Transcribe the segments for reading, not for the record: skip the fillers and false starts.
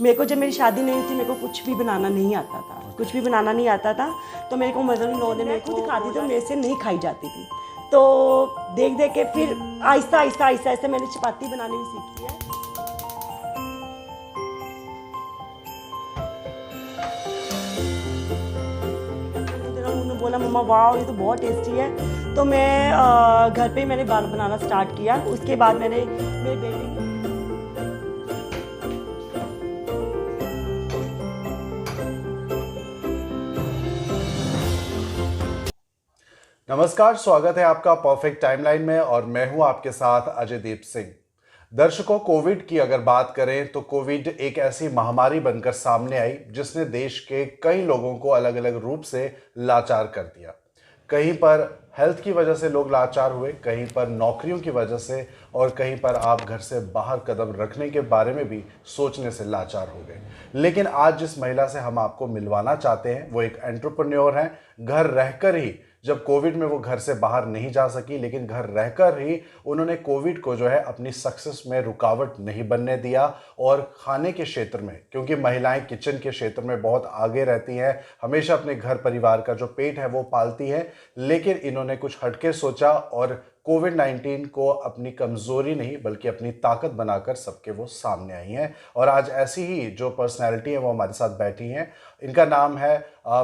मेरे को जब मेरी शादी नहीं थी, मेरे को कुछ भी बनाना नहीं आता था, कुछ भी बनाना नहीं आता था। तो मेरे को मदर इन लॉ ने मेरे को दिखाती तो मेरे से नहीं खाई जाती थी। तो देख देख के फिर आहिस्ता आहिस्ता आहिस्ता आहिस्ता मैंने चपाती बनानी भी सीखी है। उन्होंने बोला मम्मा वाह ये तो बहुत टेस्टी है। तो मैं घर पे ही मैंने बनाना स्टार्ट किया। उसके बाद मैंने मेरे बेटे नमस्कार, स्वागत है आपका परफेक्ट टाइमलाइन में और मैं हूं आपके साथ अजयदीप सिंह। दर्शकों, कोविड की अगर बात करें तो कोविड एक ऐसी महामारी बनकर सामने आई जिसने देश के कई लोगों को अलग अलग रूप से लाचार कर दिया। कहीं पर हेल्थ की वजह से लोग लाचार हुए, कहीं पर नौकरियों की वजह से, और कहीं पर आप घर से बाहर कदम रखने के बारे में भी सोचने से लाचार हो गए। लेकिन आज जिस महिला से हम आपको मिलवाना चाहते हैं वो एक एंटरप्रेन्योर हैं। घर रहकर ही, जब कोविड में वो घर से बाहर नहीं जा सकी, लेकिन घर रहकर ही उन्होंने कोविड को जो है अपनी सक्सेस में रुकावट नहीं बनने दिया। और खाने के क्षेत्र में, क्योंकि महिलाएं किचन के क्षेत्र में बहुत आगे रहती हैं, हमेशा अपने घर परिवार का जो पेट है वो पालती हैं, लेकिन इन्होंने कुछ हटके सोचा और कोविड-19 को अपनी कमज़ोरी नहीं बल्कि अपनी ताकत बनाकर सबके वो सामने आई हैं। और आज ऐसी ही जो पर्सनैलिटी है वो हमारे साथ बैठी हैं। इनका नाम है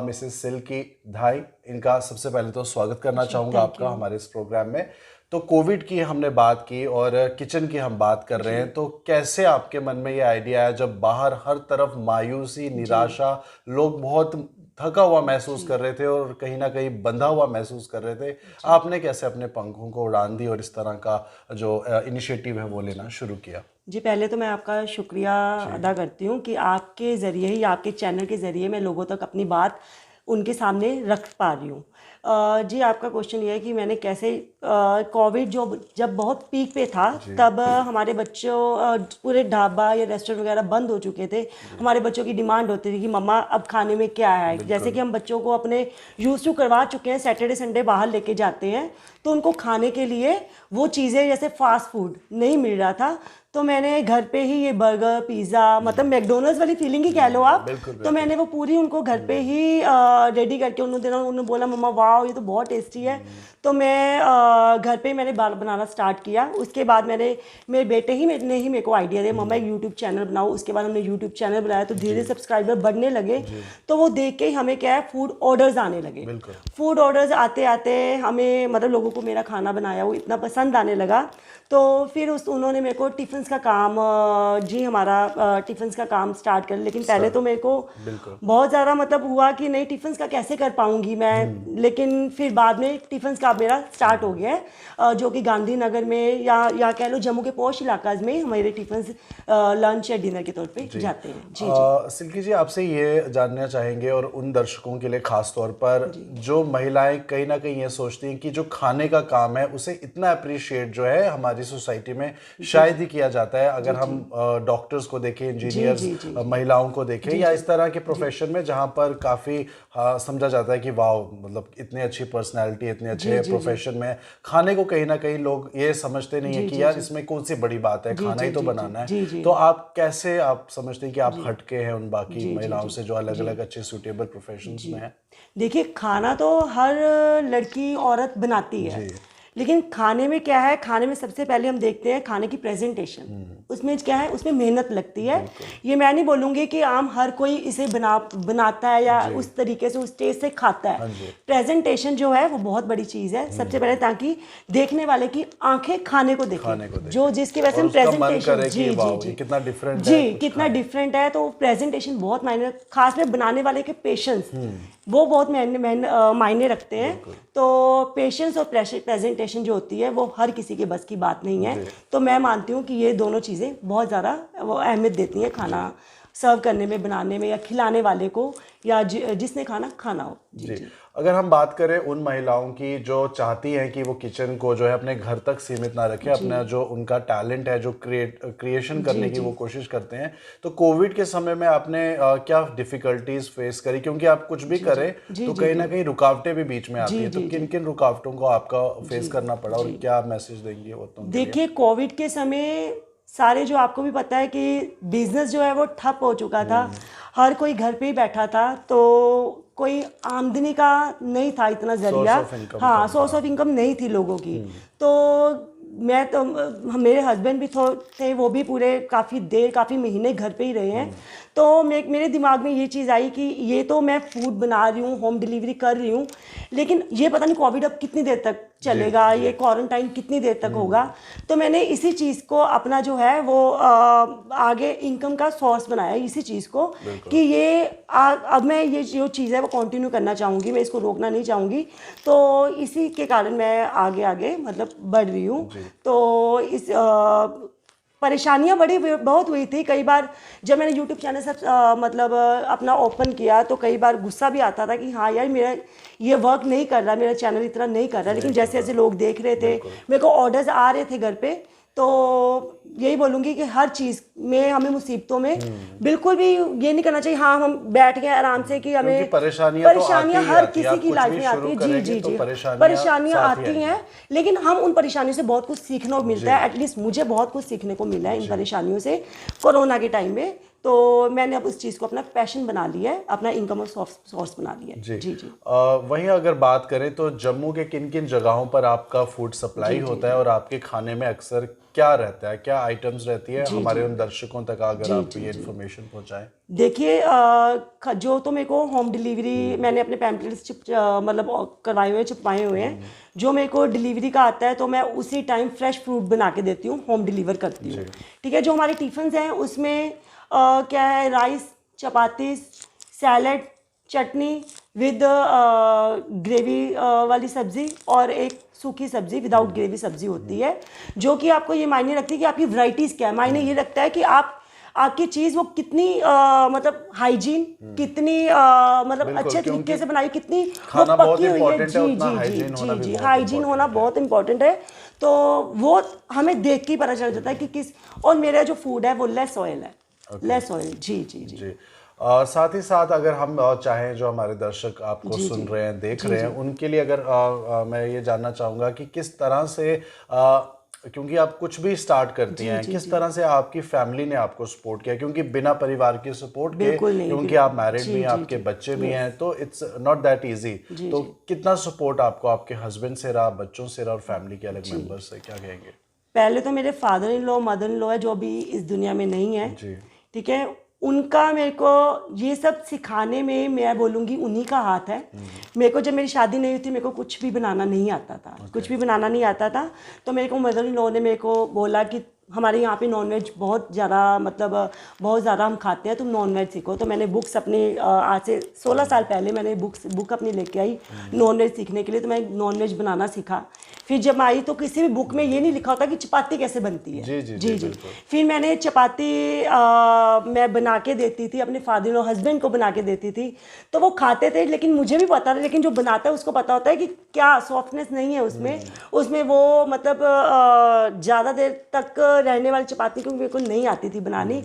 मिसेस सिल्की धाई। इनका सबसे पहले तो स्वागत करना चाहूँगा आपका हमारे इस प्रोग्राम में। तो कोविड की हमने बात की और किचन की हम बात कर रहे हैं, तो कैसे आपके मन में ये आइडिया आया जब बाहर हर तरफ मायूसी, निराशा, लोग बहुत थका हुआ महसूस कर रहे थे और कहीं ना कहीं बंधा हुआ महसूस कर रहे थे, आपने कैसे अपने पंखों को उड़ान दी और इस तरह का जो इनिशिएटिव है वो लेना शुरू किया? जी, पहले तो मैं आपका शुक्रिया अदा करती हूँ कि आपके ज़रिए ही, आपके चैनल के ज़रिए मैं लोगों तक अपनी बात उनके सामने रख पा रही हूँ। जी, आपका क्वेश्चन ये है कि मैंने कैसे कोविड जब बहुत पीक पे था, तब हमारे बच्चों पूरे ढाबा या रेस्टोरेंट वगैरह बंद हो चुके थे। हमारे बच्चों की डिमांड होती थी कि मम्मा अब खाने में क्या है। जैसे कि हम बच्चों को अपने यूज़ टू करवा चुके हैं, सैटरडे संडे बाहर लेके जाते हैं, तो उनको खाने के लिए वो चीज़ें जैसे फास्ट फूड नहीं मिल रहा था। तो मैंने घर पे ही ये बर्गर, पिज़्ज़ा, मतलब मैकडोनल्ड्स वाली फीलिंग ही कह लो आप। तो मैंने वो पूरी उनको घर पे ही रेडी करके उन्होंने बोला मम्मा वाह ये तो बहुत टेस्टी है। तो मैं घर पे ही मैंने बनाना स्टार्ट किया। उसके बाद मैंने मेरे बेटे ही मेरे को आइडिया दिया मम्मा एक यूट्यूब चैनल बनाओ। उसके बाद हमने यूट्यूब चैनल बनाया तो धीरे सब्सक्राइबर बढ़ने लगे। तो वो देख के हमें क्या है, फूड ऑर्डर्स आने लगे। फूड ऑर्डर्स आते आते हमें, मतलब लोगों को मेरा खाना बनाया वो इतना पसंद आने लगा। तो फिर उन्होंने मेरे को टिफ़िन्स का काम, जी हमारा टिफ़िन्स का काम स्टार्ट कर। लेकिन पहले तो मेरे को बहुत ज़्यादा मतलब हुआ कि नहीं टिफ़िन्स का कैसे कर पाऊँगी मैं। लेकिन फिर बाद में टिफ़िन्स का मेरा स्टार्ट हो गया है, जो कि गांधीनगर में या कह लो जम्मू के पॉश इलाकाज़ में हमारे टिफ़िन्स लंच या डिनर के तौर पे जाते हैं। जी सिल्की जी, आपसे ये जानना चाहेंगे और उन दर्शकों के लिए खास तौर पर जो महिलाएं कहीं ना कहीं ये सोचती हैं कि जो खाने का काम है उसे इतना अप्रिशिएट जो है हमारी सोसाइटी में शायद ही किया जाता है। अगर हम डॉक्टर्स को देखें, इंजीनियर्स, महिलाओं को देखें, या इस तरह के प्रोफेशन में जहां पर काफ़ी समझा जाता है कि वाह मतलब इतनी अच्छी पर्सनैलिटी, इतने अच्छे प्रोफेशन में खाने को कहीं ना कहीं लोग ये समझते नहीं है कि यार इसमें कौन सी बड़ी बात है, खाना ही तो बनाना है। तो आप कैसे आप समझते हैं कि आप हटके हैं उन बाकी महिलाओं से जो अलग अलग अच्छे सूटेबल प्रोफेशंस में हैं? देखिए, खाना तो हर लड़की औरत बनाती है, लेकिन खाने में क्या है, खाने में सबसे पहले हम देखते हैं खाने की प्रेजेंटेशन। उसमें क्या है, उसमें मेहनत लगती है। ये मैं नहीं बोलूँगी कि आम हर कोई इसे बनाता है या उस तरीके से उस टेस्ट से खाता है। प्रेजेंटेशन जो है वो बहुत बड़ी चीज़ है सबसे पहले, ताकि देखने वाले की आंखें खाने को देखें, जो जिसकी वजह से हम प्रेजेंटेशन जी कितना डिफरेंट जी कितना डिफरेंट है। तो प्रेजेंटेशन बहुत मायने, खास में बनाने वाले के पेशेंस वो बहुत मायने रखते हैं। तो पेशेंस और प्रेजेंटेशन जो होती है वो हर किसी के बस की बात नहीं है। तो मैं मानती हूँ कि ये दोनों चीज़ें बहुत ज़्यादा वो अहमियत देती हैं खाना सर्व करने में, बनाने में, या खिलाने वाले को, या जिसने खाना हो। जी। अगर हम बात करें उन महिलाओं की जो चाहती हैं कि वो किचन को जो है अपने घर तक सीमित ना रखें, अपना जो उनका टैलेंट है जो क्रिएशन करने की वो कोशिश करते हैं, तो कोविड के समय में आपने क्या डिफिकल्टीज फेस करी? क्योंकि आप कुछ भी करें तो कहीं ना कहीं रुकावटें भी बीच में आती है, तो किन किन रुकावटों को आपका फेस करना पड़ा और क्या मैसेज देंगे वो? देखिए, कोविड के समय सारे जो आपको भी पता है कि बिजनेस जो है वो ठप हो चुका था, हर कोई घर पे ही बैठा था, तो कोई आमदनी का नहीं था इतना जरिया, हाँ सोर्स ऑफ इनकम नहीं थी लोगों की। तो मैं तो मेरे हस्बैंड भी थे, वो भी पूरे काफ़ी महीने घर पे ही रहे हैं। तो मेरे दिमाग में ये चीज़ आई कि ये तो मैं फूड बना रही हूँ, होम डिलीवरी कर रही हूँ, लेकिन ये पता नहीं कोविड अब कितनी देर तक चलेगा, ये क्वारंटाइन कितनी देर तक होगा। तो मैंने इसी चीज़ को अपना जो है वो आगे इनकम का सोर्स बनाया, इसी चीज़ को कि ये अब मैं ये जो चीज़ है वो कंटिन्यू करना चाहूँगी, मैं इसको रोकना नहीं चाहूँगी। तो इसी के कारण मैं आगे आगे मतलब बढ़ रही हूँ। तो इस परेशानियां बहुत हुई थी। कई बार जब मैंने यूट्यूब चैनल सब मतलब अपना ओपन किया तो कई बार गुस्सा भी आता था कि हाँ यार मेरा ये वर्क नहीं कर रहा, मेरा चैनल इतना नहीं कर रहा। लेकिन जैसे जैसे लोग देख रहे थे, मेरे को ऑर्डर्स आ रहे थे घर पे, तो यही बोलूँगी कि हर चीज़ में हमें मुसीबतों में बिल्कुल भी ये नहीं करना चाहिए हाँ हम बैठ गए आराम से कि हमें परेशानियाँ हर किसी की लाइफ में आती है। जी, परेशानियाँ आती हैं, लेकिन हम उन परेशानियों से बहुत कुछ सीखने को मिलता है। एटलीस्ट मुझे बहुत कुछ सीखने को मिला है इन परेशानियों से कोरोना के टाइम में। तो मैंने अब उस चीज़ को अपना पैशन बना लिया है, अपना इनकम और सोर्स बना लिया है। जी जी। वहीं अगर बात करें तो जम्मू के किन किन जगहों पर आपका फूड सप्लाई होता है और आपके खाने में अक्सर क्या रहता है, क्या आइटम्स रहती है, हमारे उन दर्शकों तक अगर आप ये इन्फॉर्मेशन पहुंचाएं। देखिए जो तो मेरे को होम डिलीवरी मैंने अपने पैम्पलेट्स मतलब करवाए हुए चिपवाए हुए हैं। जो मेरे को डिलीवरी का आता है तो मैं उसी टाइम फ्रेश फ्रूट बना के देती हूँ, होम डिलीवर करती हूँ। ठीक है, जो हमारे टिफ़िन हैं उसमें क्या है, rice, chapati, salad, chutney with gravy वाली सब्ज़ी और एक सूखी सब्ज़ी विदाउट ग्रेवी सब्ज़ी होती है, जो कि आपको ये मायने रखती है कि आपकी वैराइटीज़ क्या है। मायने ये रखता है कि आपकी चीज़ वो कितनी मतलब हाइजीन, कितनी मतलब अच्छे तरीके से बनाई, कितनी वो पकी हुई है। जी जी जी जी, हाइजीन होना बहुत इम्पोर्टेंट है। तो वो हमें देख के ही पता चल जाता है कि किस, और मेरा जो फूड है वो लेस ऑयल है, लेस ऑयल। जी जी जी। साथ ही साथ अगर हम चाहें, जो हमारे दर्शक आपको सुन रहे हैं, देख रहे हैं, उनके लिए अगर मैं ये जानना चाहूँगा कि किस तरह से क्योंकि आप कुछ भी स्टार्ट करती हैं, किस तरह से आपकी फैमिली ने आपको सपोर्ट किया, क्योंकि बिना परिवार के सपोर्ट के, क्योंकि आप मैरिड भी हैं, आपके बच्चे भी हैं, तो इट्स नॉट दैट इजी। तो कितना सपोर्ट आपको आपके हस्बैंड से रहा, बच्चों से रहा और फैमिली के अलग मेंबर्स से, क्या कहेंगे? पहले तो मेरे father in law, mother in law है जो अभी इस दुनिया में नहीं है। ठीक है, उनका मेरे को ये सब सिखाने में मैं बोलूँगी उन्हीं का हाथ है। मेरे को जब मेरी शादी नहीं हुई थी, मेरे को कुछ भी बनाना नहीं आता था, कुछ भी बनाना नहीं आता था। तो मेरे को मदर इन लॉ ने मेरे को बोला कि हमारे यहाँ पे नॉनवेज बहुत ज़्यादा, मतलब बहुत ज़्यादा हम खाते हैं, तुम नॉनवेज सीखो। तो मैंने बुक्स अपने आज से 16 साल पहले मैंने बुक अपनी लेके आई नॉनवेज सीखने के लिए। तो मैं नॉनवेज बनाना सीखा। फिर जब आई तो किसी भी बुक में ये नहीं लिखा होता कि चपाती कैसे बनती है। जी जी जी, जी। फिर मैंने चपाती मैं बना के देती थी अपने फादर और हस्बैंड को बना के देती थी, तो वो खाते थे। लेकिन मुझे भी पता था, लेकिन जो बनाता है उसको पता होता है कि क्या सॉफ्टनेस नहीं है उसमें वो मतलब ज़्यादा देर तक रहने वाली चपाती क्योंकि मेरे को नहीं आती थी बनानी।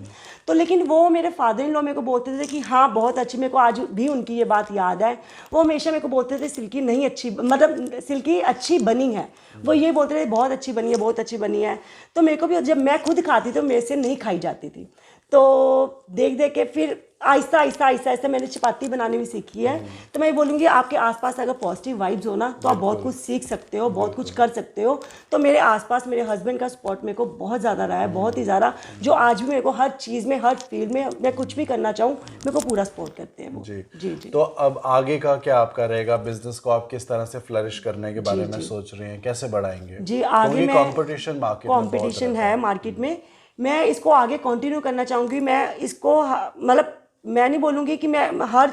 तो लेकिन वो मेरे फादर इन लॉ मेरे को बोलते थे कि हाँ बहुत अच्छी, मेरे को आज भी उनकी ये बात याद है। वो हमेशा मेरे को बोलते थे सिल्की नहीं अच्छी, मतलब सिल्की अच्छी बनी है, वो ये बोलते थे बहुत अच्छी बनी है, बहुत अच्छी बनी है। तो मेरे को भी जब मैं खुद खाती तो मेरे से नहीं खाई जाती थी। तो देख देख के फिर आहिस्ता आहिस्ता मैंने चपाती बनानी भी सीखी है। तो मैं ये बोलूँगी आपके आसपास अगर पॉजिटिव वाइब्स हो ना तो आप बहुत कुछ सीख सकते हो, बहुत कुछ कर सकते हो। तो मेरे आसपास मेरे हस्बैंड का सपोर्ट मेरे को बहुत ज़्यादा रहा है, बहुत ही ज़्यादा, जो आज भी मेरे को हर चीज़ में, हर फील्ड में मैं कुछ भी करना चाहूँ मेरे को पूरा सपोर्ट करते हैं वो। जी जी। तो अब आगे का क्या आपका रहेगा? बिजनेस को आप किस तरह से फ्लरिश करने के बारे में सोच रही हैं, कैसे बढ़ाएंगे? जी, आगे मैं कंपटीशन है मार्केट में, मैं इसको आगे कंटिन्यू करना चाहूँगी। मैं इसको मतलब मैं नहीं बोलूँगी कि मैं हर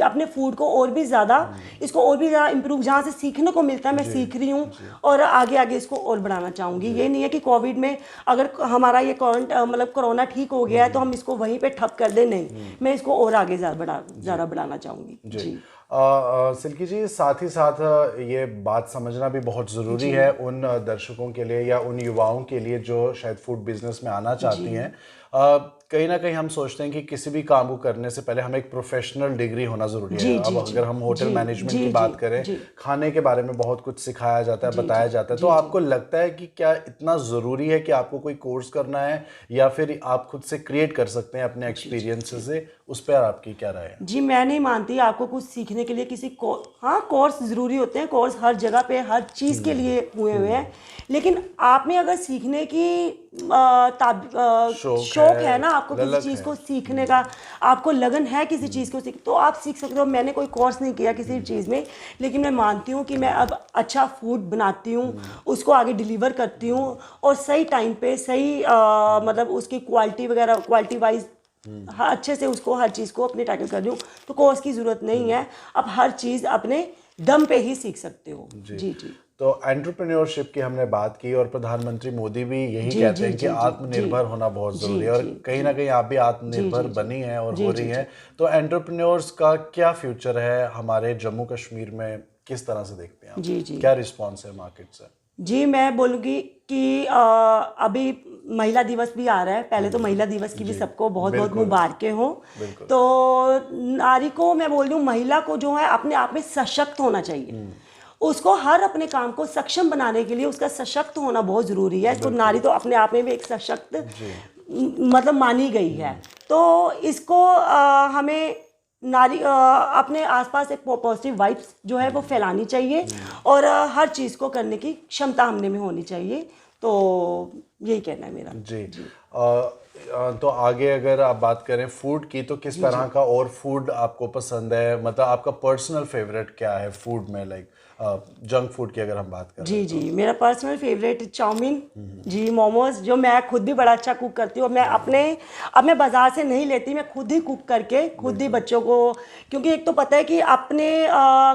अपने फूड को और भी ज़्यादा इसको और भी ज़्यादा इम्प्रूव, जहाँ से सीखने को मिलता है मैं सीख रही हूँ और आगे इसको और बढ़ाना चाहूँगी। ये नहीं है कि कोविड में अगर हमारा ये मतलब कोरोना ठीक हो गया है तो हम इसको वहीं पे ठप कर दें, नहीं, मैं इसको और आगे ज़्यादा बढ़ाना चाहूँगी। जी सिल्की जी, साथ ही साथ ये बात समझना भी बहुत ज़रूरी है उन दर्शकों के लिए या उन युवाओं के लिए जो शायद फूड बिजनेस में आना चाहती हैं। कहीं ना कहीं हम सोचते हैं कि किसी भी काम को करने से पहले हमें एक प्रोफेशनल डिग्री होना ज़रूरी है। अब अगर हम होटल मैनेजमेंट की बात करें, खाने के बारे में बहुत कुछ सिखाया जाता है, बताया जाता है, तो आपको लगता है कि क्या इतना ज़रूरी है कि आपको कोई कोर्स करना है या फिर आप खुद से क्रिएट कर सकते हैं अपने एक्सपीरियंस से? उस पर आपकी क्या राय है? जी, मैं नहीं मानती आपको कुछ सीखने के लिए किसी हाँ, कोर्स ज़रूरी होते हैं, कोर्स हर जगह पे हर चीज़ के लिए हुए हुए हैं, लेकिन आप में अगर सीखने की शौक है ना, आपको किसी चीज़ को सीखने का, आपको लगन है किसी चीज़ को तो आप सीख सकते हो। मैंने कोई कोर्स नहीं किया किसी चीज़ में, लेकिन मैं मानती हूँ कि मैं अब अच्छा फूड बनाती हूँ, उसको आगे डिलीवर करती हूँ और सही टाइम पे सही मतलब उसकी क्वालिटी वगैरह, क्वालिटी वाइज हाँ, अच्छे से उसको हर चीज़ को अपने टैकल कर रही हूँ। तो कोर्स की ज़रूरत नहीं है, अब हर चीज़ अपने दम पे ही सीख सकते हो। जी। तो एंटरप्रेन्योरशिप की हमने बात की और प्रधानमंत्री मोदी भी यही कहते हैं कि आत्मनिर्भर होना बहुत ज़रूरी है, और कहीं ना कहीं आप भी आत्मनिर्भर बनी हैं और हो रही हैं। तो एंटरप्रेन्योर्स का क्या फ्यूचर है हमारे जम्मू कश्मीर में, किस तरह से देखते हैं आप? क्या रिस्पॉन्स है मार्केट से? जी, मैं बोलूँगी कि अभी महिला दिवस भी आ रहा है। पहले तो महिला दिवस की भी सबको बहुत बहुत मुबारकें हो। तो नारी को मैं बोल रही हूँ, महिला को जो है अपने आप में सशक्त होना चाहिए। उसको हर अपने काम को सक्षम बनाने के लिए उसका सशक्त होना बहुत ज़रूरी है। तो नारी तो अपने आप में भी एक सशक्त मतलब मानी गई है। तो इसको हमें नारी अपने आसपास एक पॉजिटिव वाइब्स जो है वो फैलानी चाहिए और हर चीज़ को करने की क्षमता हमने में होनी चाहिए। तो यही कहना है मेरा। जी। तो आगे अगर आप बात करें फूड की, तो किस तरह का और फूड आपको पसंद है? मतलब आपका पर्सनल फेवरेट क्या है फूड में, लाइक जंक फूड की अगर हम बात करें? जी, मेरा पर्सनल फेवरेट चाउमीन, जी, मोमोज, जो मैं खुद भी बड़ा अच्छा कुक करती हूँ। अब मैं बाज़ार से नहीं लेती, मैं खुद ही कुक करके खुद ही बच्चों को, क्योंकि एक तो पता है कि अपने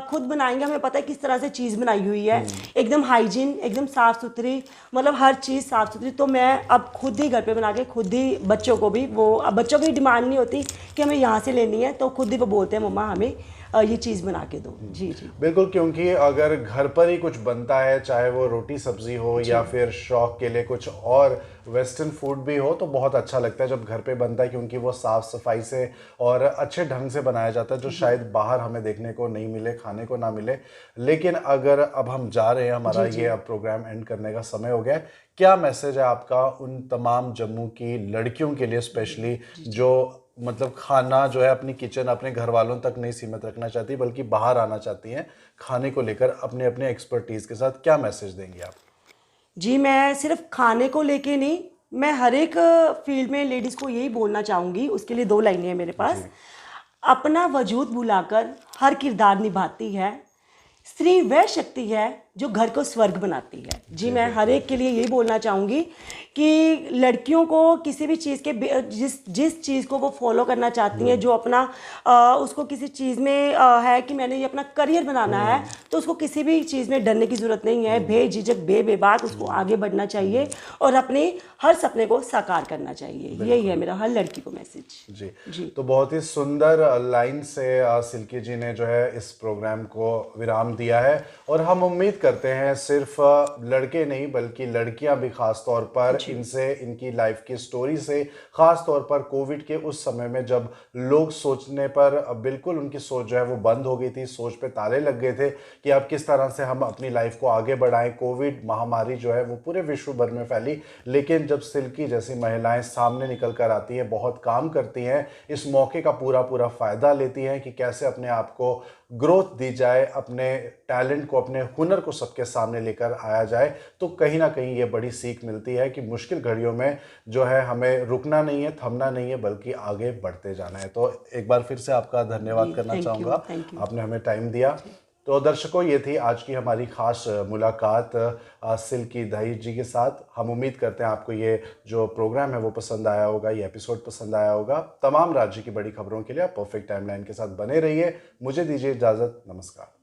खुद बनाएंगे, हमें पता है किस तरह से चीज़ बनाई हुई है, एकदम हाइजीन, एकदम साफ़ सुथरी, मतलब हर चीज़ साफ़ सुथरी। तो मैं अब खुद ही घर पे बना के खुद ही बच्चों को भी, वो अब बच्चों की डिमांड नहीं होती कि हमें यहाँ से लेनी है, तो खुद ही वो बोलते हैं मम्मा हमें ये चीज़ बना के दो। जी। बिल्कुल, क्योंकि अगर घर पर ही कुछ बनता है, चाहे वो रोटी सब्जी हो या फिर शौक के लिए कुछ और वेस्टर्न फूड भी हो, तो बहुत अच्छा लगता है जब घर पे बनता है, क्योंकि वो साफ़ सफाई से और अच्छे ढंग से बनाया जाता है, जो शायद बाहर हमें देखने को नहीं मिले, खाने को ना मिले। लेकिन अगर अब हम जा रहे हैं, हमारा ये अब प्रोग्राम एंड करने का समय हो गया है, क्या मैसेज है आपका उन तमाम जम्मू की लड़कियों के लिए स्पेशली, जो मतलब खाना जो है अपनी किचन अपने घर वालों तक नहीं सीमित रखना चाहती, बल्कि बाहर आना चाहती हैं खाने को लेकर अपने अपने एक्सपर्टीज़ के साथ? क्या मैसेज देंगे आप? जी, मैं सिर्फ खाने को लेके नहीं, मैं हर एक फील्ड में लेडीज़ को यही बोलना चाहूँगी। उसके लिए 2 लाइनें हैं मेरे पास। अपना वजूद भुलाकर हर किरदार निभाती है, स्त्री वह शक्ति है जो घर को स्वर्ग बनाती है। जी, मैं हर एक के लिए यही बोलना चाहूँगी कि लड़कियों को किसी भी चीज़ के जिस चीज़ को वो फॉलो करना चाहती हैं, जो अपना उसको किसी चीज़ में है कि मैंने ये अपना करियर बनाना है, तो उसको किसी भी चीज़ में डरने की ज़रूरत नहीं है। बेझिझक बेबाक उसको आगे बढ़ना चाहिए और अपने हर सपने को साकार करना चाहिए। यही है मेरा हर लड़की को मैसेज। जी। तो बहुत ही सुंदर लाइन से सिल्की जी ने जो है इस प्रोग्राम को विराम दिया है, और हम उम्मीद करते हैं सिर्फ लड़के नहीं बल्कि लड़कियां भी खास तौर पर इनसे, इनकी लाइफ की स्टोरी से, खास तौर पर कोविड के उस समय में जब लोग सोचने पर बिल्कुल उनकी सोच जो है वो बंद हो गई थी, सोच पे ताले लग गए थे कि अब किस तरह से हम अपनी लाइफ को आगे बढ़ाएं। कोविड महामारी जो है वो पूरे विश्व भर में फैली, लेकिन जब सिल्की जैसी महिलाएं सामने निकल कर आती हैं, बहुत काम करती हैं, इस मौके का पूरा फ़ायदा लेती हैं कि कैसे अपने आप को ग्रोथ दी जाए, अपने टैलेंट को, अपने हुनर को सबके सामने लेकर आया जाए, तो कहीं ना कहीं ये बड़ी सीख मिलती है कि मुश्किल घड़ियों में जो है हमें रुकना नहीं है, थमना नहीं है, बल्कि आगे बढ़ते जाना है। तो एक बार फिर से आपका धन्यवाद करना चाहूँगा, आपने हमें टाइम दिया। तो दर्शकों, ये थी आज की हमारी खास मुलाकात सिल्की दहीज जी के साथ। हम उम्मीद करते हैं आपको ये जो प्रोग्राम है वो पसंद आया होगा, ये एपिसोड पसंद आया होगा। तमाम राज्य की बड़ी खबरों के लिए आप परफेक्ट टाइमलाइन के साथ बने रहिए। मुझे दीजिए इजाज़त, नमस्कार।